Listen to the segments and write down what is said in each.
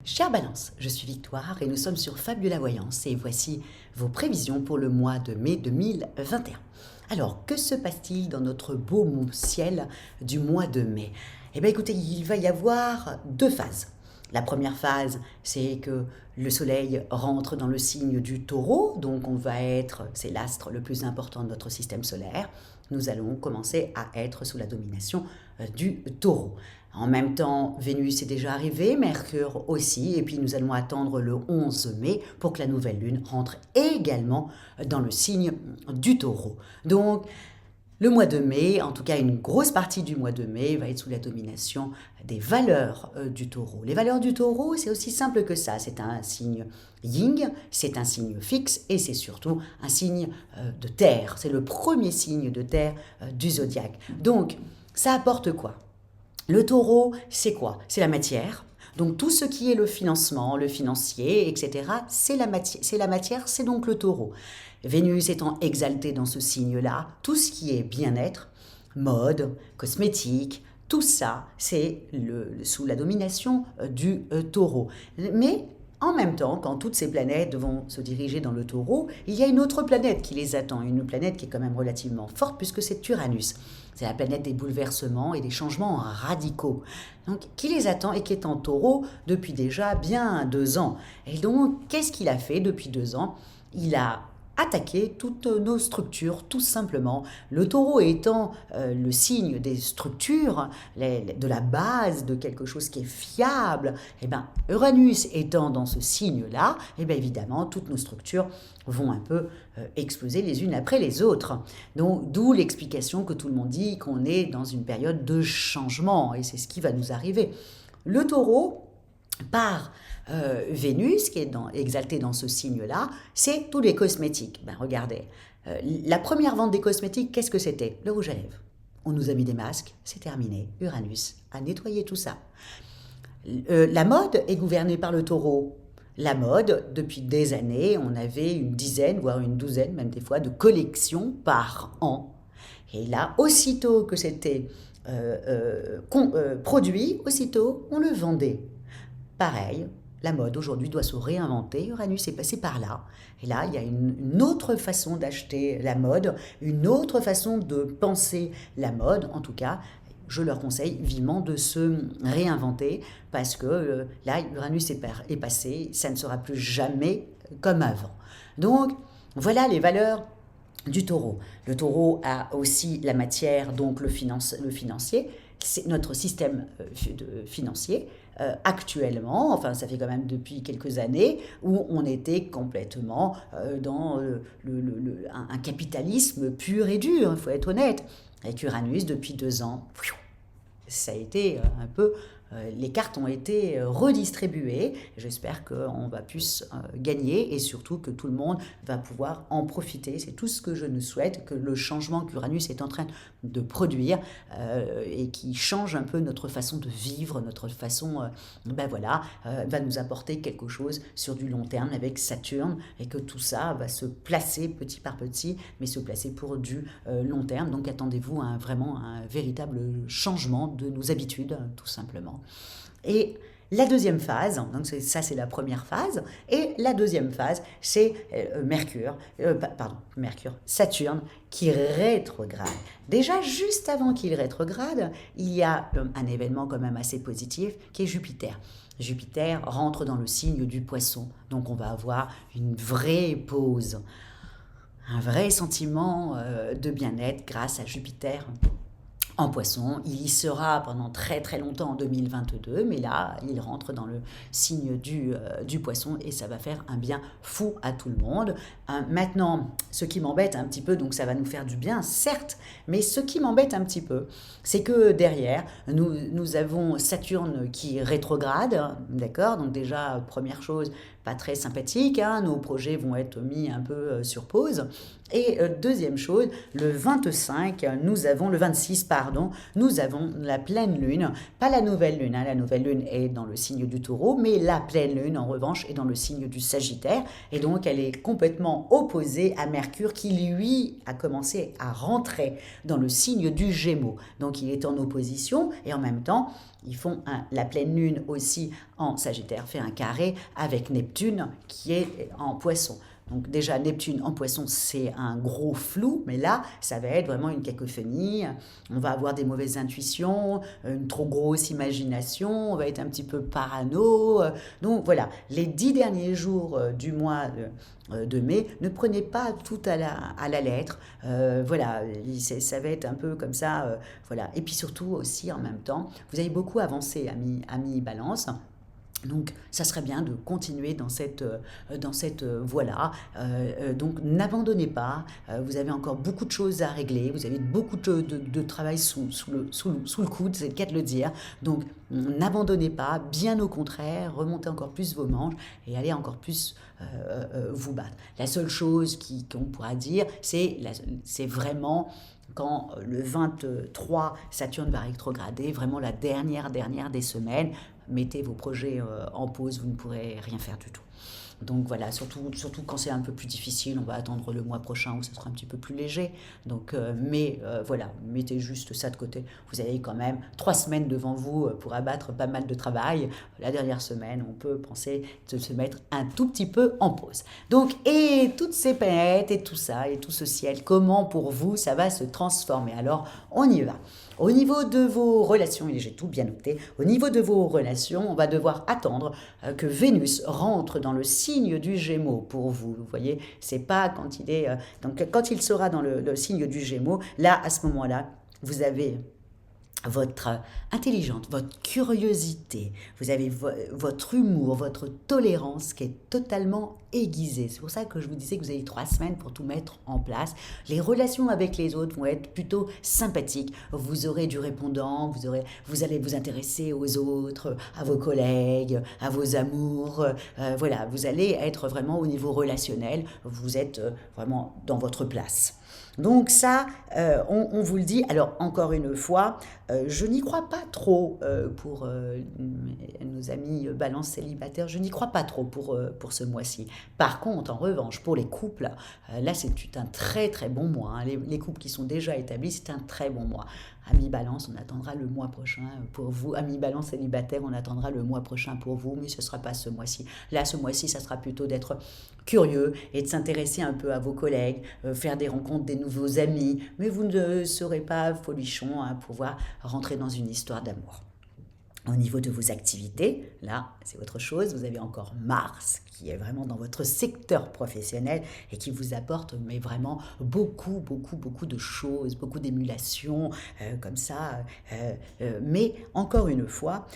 Chère Balance, je suis Victoire et nous sommes sur Fabula Voyance et voici vos prévisions pour le mois de mai 2021. Alors, que se passe-t-il dans notre beau ciel du mois de mai? Eh bien écoutez, il va y avoir deux phases. La première phase, c'est que le soleil rentre dans le signe du taureau, donc c'est l'astre le plus important de notre système solaire. Nous allons commencer à être sous la domination du taureau. En même temps, Vénus est déjà arrivée, Mercure aussi, et puis nous allons attendre le 11 mai pour que la nouvelle lune rentre également dans le signe du taureau. Donc, le mois de mai, en tout cas une grosse partie du mois de mai, va être sous la domination des valeurs du taureau. Les valeurs du taureau, c'est aussi simple que ça. C'est un signe yin, c'est un signe fixe et c'est surtout un signe de terre. C'est le premier signe de terre du zodiaque. Donc, ça apporte quoi? Le taureau, c'est quoi? C'est la matière. Donc tout ce qui est le financement, le financier, etc., c'est la matière, c'est donc le taureau. Vénus étant exaltée dans ce signe-là, tout ce qui est bien-être, mode, cosmétique, tout ça, c'est sous la domination du taureau. Mais en même temps, quand toutes ces planètes vont se diriger dans le taureau, il y a une autre planète qui les attend, une planète qui est quand même relativement forte puisque c'est Uranus. C'est la planète des bouleversements et des changements radicaux. Donc, qui les attend et qui est en taureau depuis déjà bien 2 ans. Et donc, qu'est-ce qu'il a fait depuis 2 ans? Il a attaquer toutes nos structures, tout simplement. Le taureau étant le signe des structures, de la base, de quelque chose qui est fiable, et bien, Uranus étant dans ce signe-là, et bien évidemment, toutes nos structures vont un peu exploser les unes après les autres. Donc, d'où l'explication que tout le monde dit qu'on est dans une période de changement, et c'est ce qui va nous arriver. Le taureau, par Vénus, qui est exaltée dans ce signe-là, c'est tous les cosmétiques. Ben, regardez, la première vente des cosmétiques, qu'est-ce que c'était? Le rouge à lèvres. On nous a mis des masques, c'est terminé. Uranus a nettoyé tout ça. La mode est gouvernée par le taureau. La mode, depuis des années, on avait une dizaine, voire une douzaine, même des fois, de collections par an. Et là, aussitôt que c'était produit, aussitôt, on le vendait. Pareil, la mode aujourd'hui doit se réinventer. Uranus est passé par là. Et là, il y a une autre façon d'acheter la mode, une autre façon de penser la mode. En tout cas, je leur conseille vivement de se réinventer parce que là, Uranus est passé. Ça ne sera plus jamais comme avant. Donc, voilà les valeurs du taureau. Le taureau a aussi la matière, donc le financier. C'est notre système financier actuellement, enfin ça fait quand même depuis quelques années, où on était complètement dans un capitalisme pur et dur, il faut être honnête. Avec Uranus, depuis 2 ans, ça a été un peu... les cartes ont été redistribuées. J'espère qu'on va plus gagner et surtout que tout le monde va pouvoir en profiter. C'est tout ce que je nous souhaite, que le changement qu'Uranus est en train de produire et qui change un peu notre façon de vivre, notre façon, va nous apporter quelque chose sur du long terme avec Saturne et que tout ça va se placer petit par petit, mais se placer pour du long terme. Donc attendez-vous à vraiment un véritable changement de nos habitudes, tout simplement. Et la deuxième phase, donc ça c'est la première phase, et la deuxième phase c'est Saturne qui rétrograde. Déjà juste avant qu'il rétrograde, il y a un événement quand même assez positif qui est Jupiter. Jupiter rentre dans le signe du Poisson, donc on va avoir une vraie pause, un vrai sentiment de bien-être grâce à Jupiter en Poisson. Il y sera pendant très très longtemps en 2022, mais là, il rentre dans le signe du Poisson et ça va faire un bien fou à tout le monde. Maintenant, ce qui m'embête un petit peu, donc ça va nous faire du bien, certes, mais ce qui m'embête un petit peu, c'est que derrière, nous avons Saturne qui rétrograde, d'accord? Donc déjà, première chose, pas très sympathique, hein, nos projets vont être mis un peu sur pause. Et deuxième chose, le 26, pardon, nous avons la pleine lune, pas la nouvelle lune, hein, la nouvelle lune est dans le signe du Taureau, mais la pleine lune en revanche est dans le signe du Sagittaire, et donc elle est complètement opposée à Mercure qui lui a commencé à rentrer dans le signe du Gémeaux. Donc il est en opposition et en même temps ils font la pleine lune aussi en Sagittaire fait un carré avec Neptune qui est en Poisson. Donc déjà, Neptune en Poisson, c'est un gros flou, mais là, ça va être vraiment une cacophonie. On va avoir des mauvaises intuitions, une trop grosse imagination, on va être un petit peu parano. Donc voilà, les 10 derniers jours du mois de mai, ne prenez pas tout à la lettre. Voilà, ça va être un peu comme ça. Voilà. Et puis surtout aussi, en même temps, vous avez beaucoup avancé, ami Balance. Donc, ça serait bien de continuer dans cette voie-là. Donc, n'abandonnez pas. Vous avez encore beaucoup de choses à régler. Vous avez beaucoup de travail sous le coude, c'est le cas de le dire. Donc, n'abandonnez pas. Bien au contraire, remontez encore plus vos manches et allez encore plus vous battre. La seule chose qu'on pourra dire, c'est vraiment quand le 23, Saturne va rétrograder, vraiment la dernière des semaines, mettez vos projets en pause, vous ne pourrez rien faire du tout. Donc voilà, surtout quand c'est un peu plus difficile, on va attendre le mois prochain où ça sera un petit peu plus léger. Donc, voilà, mettez juste ça de côté. Vous avez quand même 3 semaines devant vous pour abattre pas mal de travail. La dernière semaine, on peut penser de se mettre un tout petit peu en pause. Donc, et toutes ces planètes et tout ça et tout ce ciel, comment pour vous ça va se transformer? Alors, on y va. Au niveau de vos relations, et j'ai tout bien noté, au niveau de vos relations, on va devoir attendre que Vénus rentre dans le signe du Gémeaux pour vous. Vous voyez, c'est pas quand il est... donc quand il sera dans le signe du Gémeaux, là, à ce moment-là, vous avez votre intelligence, votre curiosité, vous avez votre humour, votre tolérance qui est totalement aiguisée. C'est pour ça que je vous disais que vous avez 3 semaines pour tout mettre en place. Les relations avec les autres vont être plutôt sympathiques. Vous aurez du répondant, vous allez vous intéresser aux autres, à vos collègues, à vos amours. Voilà, vous allez être vraiment au niveau relationnel, vous êtes vraiment dans votre place. Donc ça, on vous le dit. Alors encore une fois, je n'y crois pas trop pour nos amis balance célibataires, je n'y crois pas trop pour ce mois-ci. Par contre, en revanche, pour les couples, là c'est un très très bon mois. Hein. Les couples qui sont déjà établis, c'est un très bon mois. Ami Balance, on attendra le mois prochain pour vous. Ami Balance célibataire, on attendra le mois prochain pour vous, mais ce ne sera pas ce mois-ci. Là, ce mois-ci, ça sera plutôt d'être curieux et de s'intéresser un peu à vos collègues, faire des rencontres, des nouveaux amis, mais vous ne serez pas folichon à pouvoir rentrer dans une histoire d'amour. Au niveau de vos activités, là, c'est autre chose. Vous avez encore Mars qui est vraiment dans votre secteur professionnel et qui vous apporte mais vraiment beaucoup de choses, beaucoup d'émulation, comme ça. Mais encore une fois,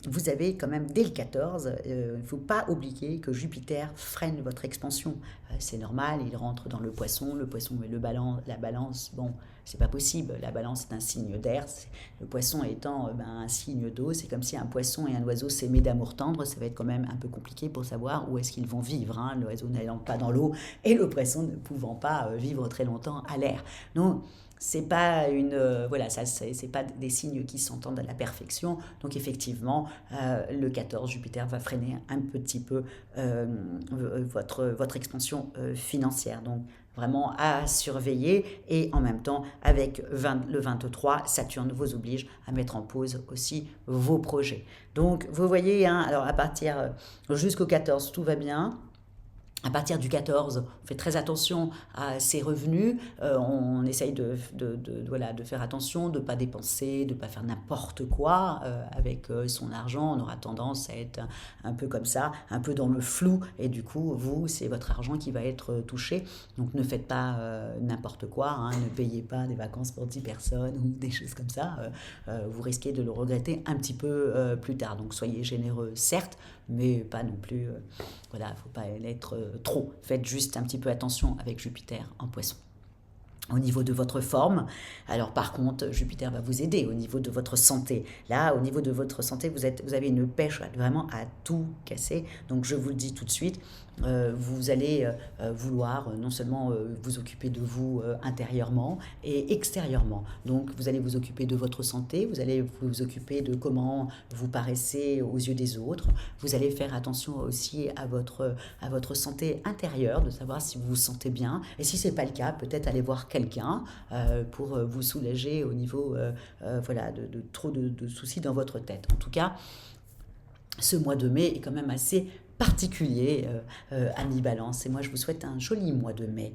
vous avez quand même dès le 14, il ne faut pas oublier que Jupiter freine votre expansion. C'est normal, il rentre dans le poisson et la balance, bon, c'est pas possible. La balance est un signe d'air, le poisson étant un signe d'eau. C'est comme si un poisson et un oiseau s'aimaient d'amour tendre. Ça va être quand même un peu compliqué pour savoir où est-ce qu'ils vont vivre. Hein. L'oiseau n'allant pas dans l'eau et le poisson ne pouvant pas vivre très longtemps à l'air. Donc, c'est pas c'est pas des signes qui s'entendent à la perfection. Donc effectivement, le 14, Jupiter va freiner un petit peu votre expansion financière. Donc vraiment à surveiller, et en même temps avec le 23, Saturne vous oblige à mettre en pause aussi vos projets. Donc vous voyez, hein, alors à partir jusqu'au 14, tout va bien. À partir du 14, on fait très attention à ses revenus, on essaye de faire attention, de ne pas dépenser, de ne pas faire n'importe quoi avec son argent. On aura tendance à être un peu comme ça, un peu dans le flou, et du coup, vous, c'est votre argent qui va être touché. Donc ne faites pas n'importe quoi, hein, ne payez pas des vacances pour 10 personnes ou des choses comme ça. Vous risquez de le regretter un petit peu plus tard. Donc soyez généreux, certes, mais pas non plus, il ne faut pas l'être trop. Faites juste un petit peu attention avec Jupiter en Poisson. Au niveau de votre forme, alors par contre, Jupiter va vous aider au niveau de votre santé. Là, au niveau de votre santé, vous avez une pêche vraiment à tout casser. Donc je vous le dis tout de suite, vous allez vouloir non seulement vous occuper de vous intérieurement et extérieurement. Donc vous allez vous occuper de votre santé, vous allez vous occuper de comment vous paraissez aux yeux des autres. Vous allez faire attention aussi à votre santé intérieure, de savoir si vous vous sentez bien. Et si ce n'est pas le cas, peut-être aller voir quelqu'un pour vous soulager au niveau de trop de soucis dans votre tête. En tout cas, ce mois de mai est quand même assez particulier, amis Balance. Et moi, je vous souhaite un joli mois de mai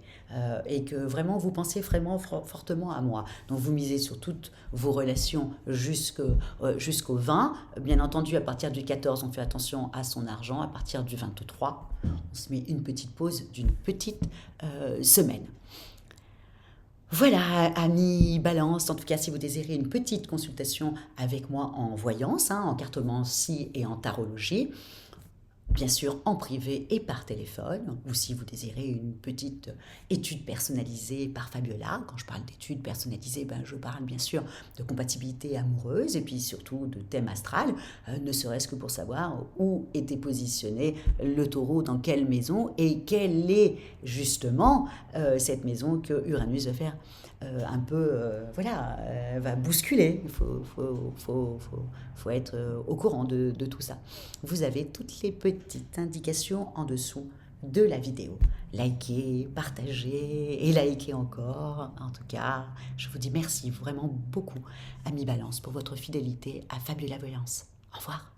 et que vraiment vous pensiez vraiment fortement à moi. Donc, vous misez sur toutes vos relations jusqu'au 20. Bien entendu, à partir du 14, on fait attention à son argent. À partir du 23, on se met une petite pause d'une petite semaine. Voilà, amis Balance, en tout cas, si vous désirez une petite consultation avec moi en voyance, en cartomancie et en tarologie, bien sûr en privé et par téléphone, ou si vous désirez une petite étude personnalisée par Fabiola. Quand je parle d'études personnalisées, je parle bien sûr de compatibilité amoureuse et puis surtout de thème astral, ne serait-ce que pour savoir où était positionné le taureau, dans quelle maison, et quelle est justement cette maison que Uranus va faire un peu, va bousculer. Il faut être au courant de tout ça. Vous avez toutes les petites indications en dessous de la vidéo. Likez, partagez et likez encore. En tout cas, je vous dis merci vraiment beaucoup, amis Balance, pour votre fidélité à Fabiola Voyance. Au revoir.